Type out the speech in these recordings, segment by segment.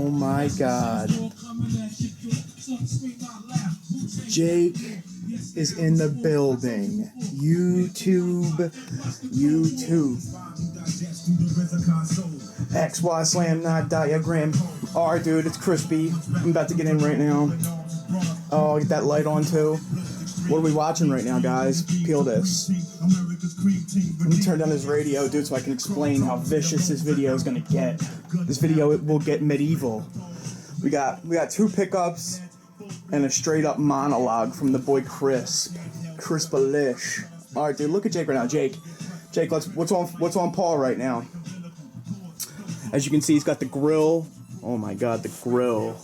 Oh my God. Jake is in the building. YouTube. XY slam, not diagram. Alright, dude, it's crispy. I'm about to get in right now. Oh, get that light on too. What are we watching right now, guys? Peel this. Let me turn down this radio, dude, so I can explain how vicious this video is gonna get. This video will get medieval. We got 2 pickups and a straight up monologue from the boy Crispalish. All right, dude, look at Jake right now. Jake, what's on Paul right now? As you can see, he's got the grill. Oh my God, the grill.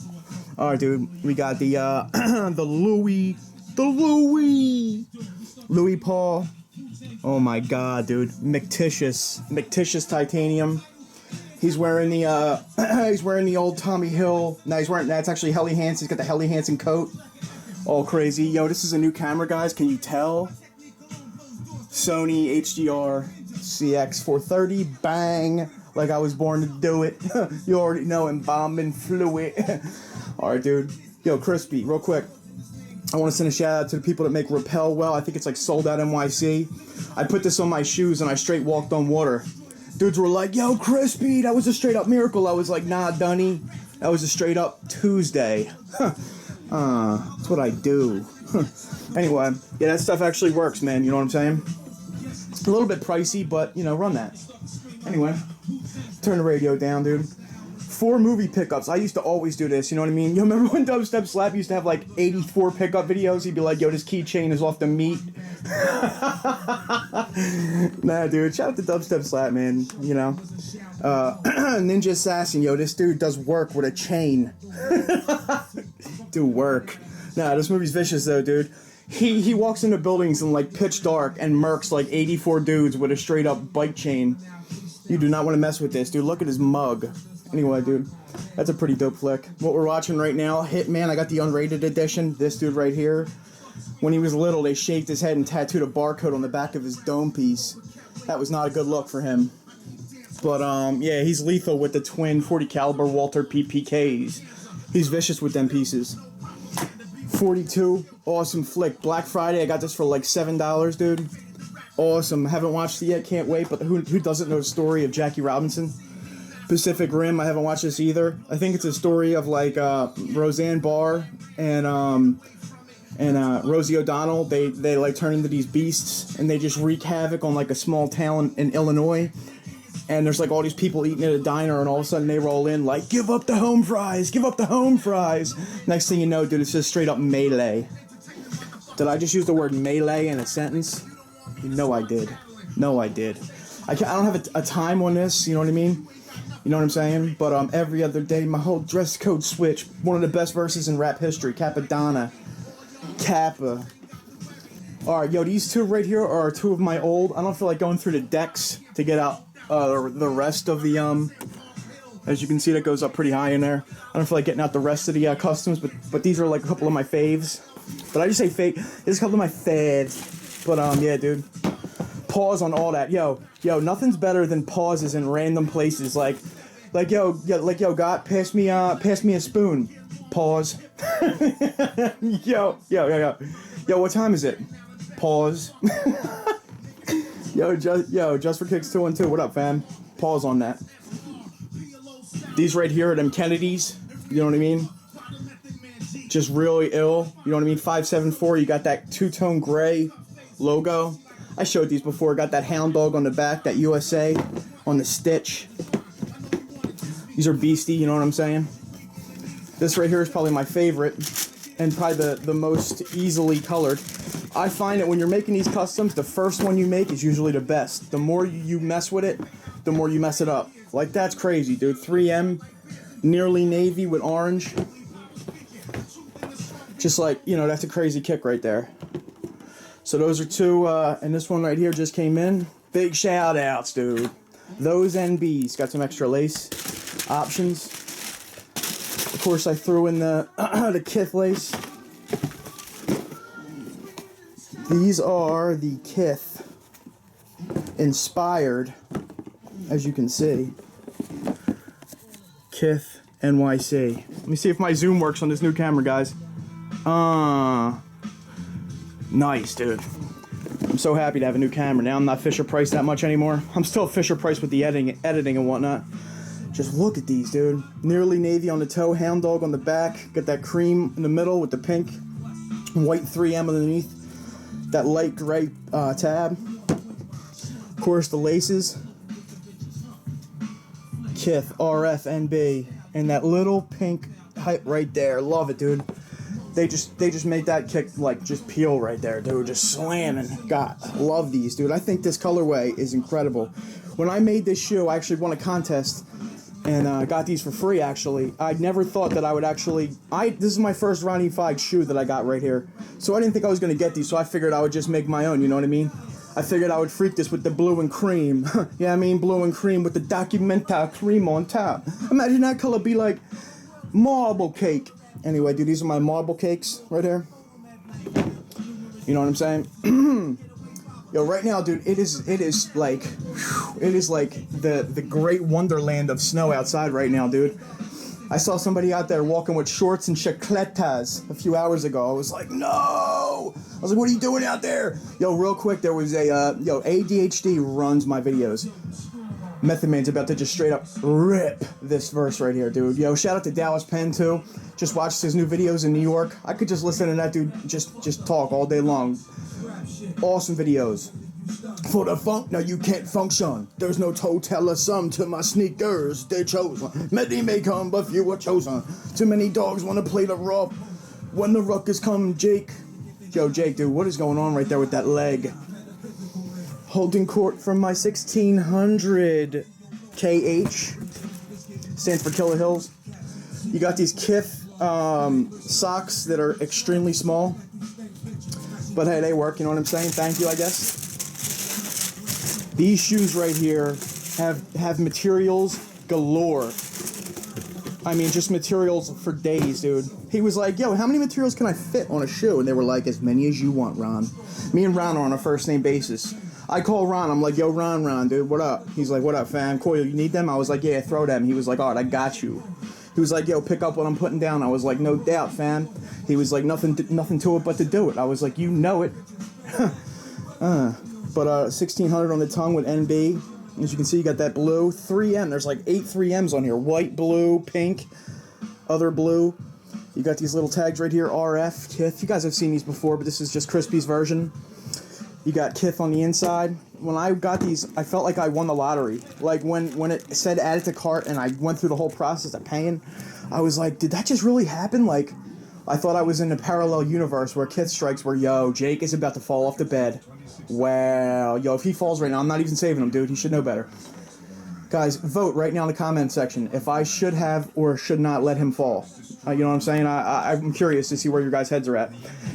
All right, dude, we got the Louis Paul. Oh my God, dude, McTitious titanium. He's wearing the old Tommy Hill. No, that's actually Helly Hansen. He's got the Helly Hansen coat. All crazy. Yo, this is a new camera, guys. Can you tell? Sony HDR CX430. Bang. Like I was born to do it. You already know, embalming fluid. Alright, dude. Yo, Crispy, real quick. I want to send a shout out to the people that make Repel well. I think it's like sold out NYC. I put this on my shoes and I straight walked on water. Dudes were like, yo, Crispy, that was a straight up miracle. I was like, nah, Dunny. That was a straight up Tuesday. That's what I do. Anyway, yeah, that stuff actually works, man. You know what I'm saying? It's a little bit pricey, but, you know, run that. Anyway, turn the radio down, dude. 4 movie pickups. I used to always do this, you know what I mean? You remember when Dubstep Slap used to have like 84 pickup videos? He'd be like, yo, this keychain is off the meat. Nah, dude, shout out to Dubstep Slap, man, you know. Ninja Assassin, yo, this dude does work with a chain. Do work. Nah, this movie's vicious though, dude. He walks into buildings in like pitch dark and murks like 84 dudes with a straight up bike chain. You do not want to mess with this, dude. Look at his mug. Anyway, dude, that's a pretty dope flick. What we're watching right now, Hitman, I got the unrated edition. This dude right here. When he was little, they shaved his head and tattooed a barcode on the back of his dome piece. That was not a good look for him. But, yeah, he's lethal with the twin 40 caliber Walter PPKs. He's vicious with them pieces. 42, awesome flick. Black Friday, I got this for like $7, dude. Awesome. Haven't watched it yet, can't wait. But who doesn't know the story of Jackie Robinson? Pacific Rim, I haven't watched this either. I think it's a story of like Roseanne Barr and Rosie O'Donnell. They like turn into these beasts and they just wreak havoc on like a small town in Illinois. And there's like all these people eating at a diner and all of a sudden they roll in like, give up the home fries, give up the home fries. Next thing you know, dude, it's just straight up melee. Did I just use the word melee in a sentence? No, I did. No, I did. I don't have a time on this, you know what I mean? You know what I'm saying? But every other day, my whole dress code switch. One of the best verses in rap history. Capadonna. Kappa. Alright, yo, these 2 right here are 2 of my old. I don't feel like going through the decks to get out the rest of the, as you can see, that goes up pretty high in there. I don't feel like getting out the rest of the customs, but these are like a couple of my faves. But I just say fave. This is a couple of my faves. But, yeah, dude. Pause on all that. Yo, nothing's better than pauses in random places. Like, yo, God, pass me a spoon. Pause. Yo, what time is it? Pause. Just for Kicks 212. What up, fam? Pause on that. These right here are them Kennedys. You know what I mean? Just really ill. You know what I mean? 574. You got that 2-tone gray logo. I showed these before. Got that hound dog on the back, that USA on the stitch. These are beastie, you know what I'm saying? This right here is probably my favorite and probably the most easily colored. I find that when you're making these customs, the first one you make is usually the best. The more you mess with it, the more you mess it up. Like, that's crazy, dude. 3M, nearly navy with orange. Just like, you know, that's a crazy kick right there. So those are 2, and this one right here just came in. Big shout outs, dude. ThoseNB's got some extra lace options. Of course, I threw in the the KITH lace. These are the KITH inspired, as you can see. KITH NYC. Let me see if my zoom works on this new camera, guys. Nice, dude. I'm so happy to have a new camera. Now I'm not Fisher Price that much anymore. I'm still Fisher Price with the editing and whatnot. Just look at these, dude. Nearly navy on the toe, hound dog on the back. Got that cream in the middle with the pink. White 3M underneath. That light gray tab. Of course, the laces. KITH, RFNB. And that little pink height right there. Love it, dude. They just made that kick like just peel right there, dude. Just slamming. God, love these, dude. I think this colorway is incredible. When I made this shoe, I actually won a contest and got these for free. Actually, I never thought that I would actually. This is my first Ronnie Fieg shoe that I got right here. So I didn't think I was gonna get these. So I figured I would just make my own. You know what I mean? I figured I would freak this with the blue and cream. Yeah, I mean blue and cream with the Documenta cream on top. Imagine that color be like marble cake. Anyway, dude, these are my marble cakes right here. You know what I'm saying? Yo, right now, dude, it is like the great wonderland of snow outside right now, dude. I saw somebody out there walking with shorts and chacletas a few hours ago. I was like, no! I was like, what are you doing out there? Yo, real quick, there was a, ADHD runs my videos. Method Man's about to just straight up rip this verse right here, dude. Yo, shout out to Dallas Penn, too. Just watched his new videos in New York. I could just listen to that dude just talk all day long. Awesome videos. For the funk, now you can't function. There's no total sum to my sneakers. They're chosen. Many may come, but few are chosen. Too many dogs want to play the rough. When the ruckus come, Jake. Yo, Jake, dude, what is going on right there with that leg? Holding court from my 1600 KH. Stands for Killer Hills. You got these KITH socks that are extremely small. But hey, they work, you know what I'm saying? Thank you, I guess. These shoes right here have materials galore. I mean, just materials for days, dude. He was like, yo, how many materials can I fit on a shoe? And they were like, as many as you want, Ron. Me and Ron are on a first name basis. I call Ron. I'm like, yo, Ron, dude, what up? He's like, what up, fam? Cool, you need them? I was like, yeah, throw them. He was like, all right, I got you. He was like, yo, pick up what I'm putting down. I was like, no doubt, fam. He was like, nothing to it but to do it. I was like, you know it. But 1600 on the tongue with NB. As you can see, you got that blue 3M. There's like 8 3Ms on here. White, blue, pink, other blue. You got these little tags right here, RF, KITH. You guys have seen these before, but this is just Crispy's version. You got KITH on the inside. When I got these, I felt like I won the lottery. Like when it said add it to cart and I went through the whole process of paying, I was like, did that just really happen? Like, I thought I was in a parallel universe where KITH strikes where, yo, Jake is about to fall off the bed. Wow. Yo, if he falls right now, I'm not even saving him, dude. He should know better. Guys, vote right now in the comment section if I should have or should not let him fall. You know what I'm saying? I'm curious to see where your guys' heads are at.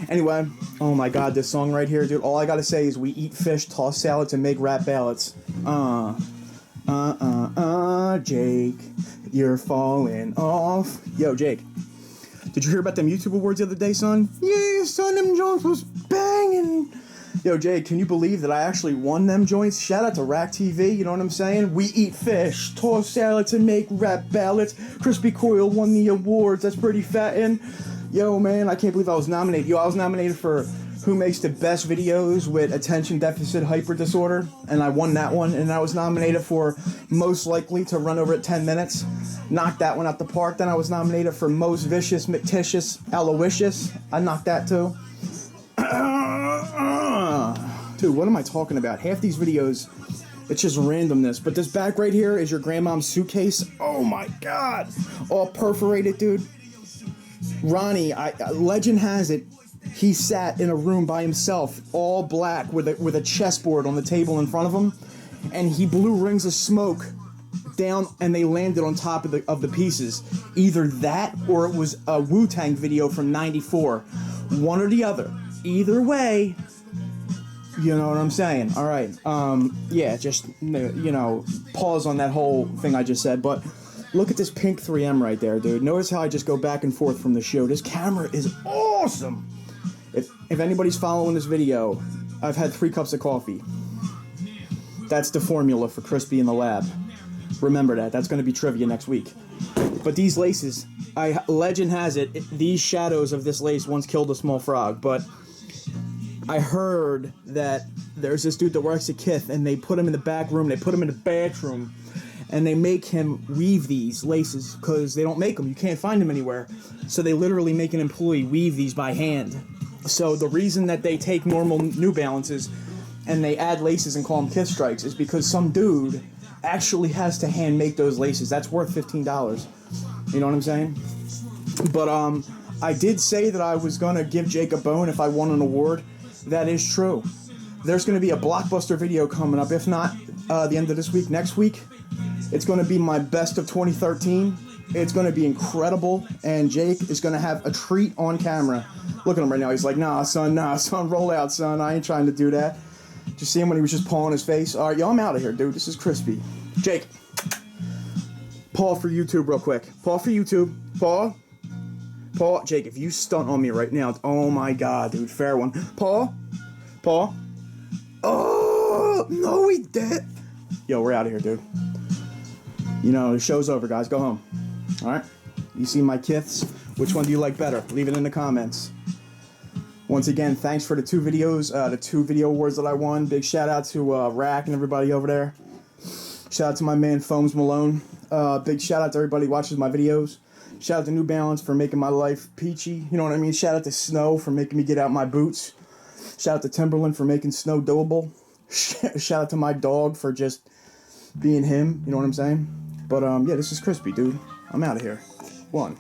Anyway, oh my god, this song right here, dude. All I gotta say is we eat fish, toss salads, and make rap ballads. Jake, you're falling off. Yo, Jake, did you hear about them YouTube awards the other day, son? Yeah, son, them Jones was banging. Yo, Jake, can you believe that I actually won them joints? Shout out to RacTV, you know what I'm saying? We eat fish, toss salads, and make rap ballads. Crispy Coyle won the awards. That's pretty fattin'. Yo, man, I can't believe I was nominated. Yo, I was nominated for who makes the best videos with attention deficit hyper disorder, and I won that one. And I was nominated for most likely to run over at 10 minutes. Knocked that one out the park. Then I was nominated for most vicious, McTitious, Aloysius. I knocked that too. Dude, what am I talking about? Half these videos, it's just randomness. But this back right here is your grandmom's suitcase. Oh my god. All perforated, dude. Ronnie, legend has it, he sat in a room by himself, all black, with a chessboard on the table in front of him, and he blew rings of smoke down, and they landed on top of the pieces. Either that, or it was a Wu-Tang video from '94. One or the other. Either way, you know what I'm saying. All right. Yeah, just, you know, pause on that whole thing I just said, but look at this pink 3M right there, dude. Notice how I just go back and forth from the show. This camera is awesome. If anybody's following this video, I've had 3 cups of coffee. That's the formula for Crispy in the lab. Remember that. That's going to be trivia next week. But these laces, legend has it, these shadows of this lace once killed a small frog. But I heard that there's this dude that works at KITH, and they put him in the back room, they put him in the bathroom, and they make him weave these laces because they don't make them. You can't find them anywhere. So they literally make an employee weave these by hand. So the reason that they take normal New Balances and they add laces and call them KITH strikes is because some dude actually has to hand make those laces. That's worth $15. You know what I'm saying? But I did say that I was gonna give Jake a bone if I won an award. That is true. There's gonna be a blockbuster video coming up. If not the end of this week, next week. It's gonna be my best of 2013. It's gonna be incredible, and Jake is gonna have a treat on camera. Look at him right now. He's like, nah, son, roll out, son. I ain't trying to do that. Just see him when he was just pawing his face. All right, yo, I'm out of here, dude. This is crispy. Jake, paw for YouTube real quick. Paw for YouTube. Paw. Jake, if you stunt on me right now, oh my God, dude. Fair one. Paw. Oh, no, he did. Yo, we're out of here, dude. You know, the show's over, guys. Go home. All right? You see my KITHs? Which one do you like better? Leave it in the comments. Once again, thanks for the 2 videos, the 2 video awards that I won. Big shout out to Rack and everybody over there. Shout out to my man Foams Malone. Big shout out to everybody who watches my videos. Shout out to New Balance for making my life peachy. You know what I mean? Shout out to Snow for making me get out my boots. Shout out to Timberland for making snow doable. Shout out to my dog for just being him. You know what I'm saying? But yeah, this is crispy, dude. I'm out of here. 1.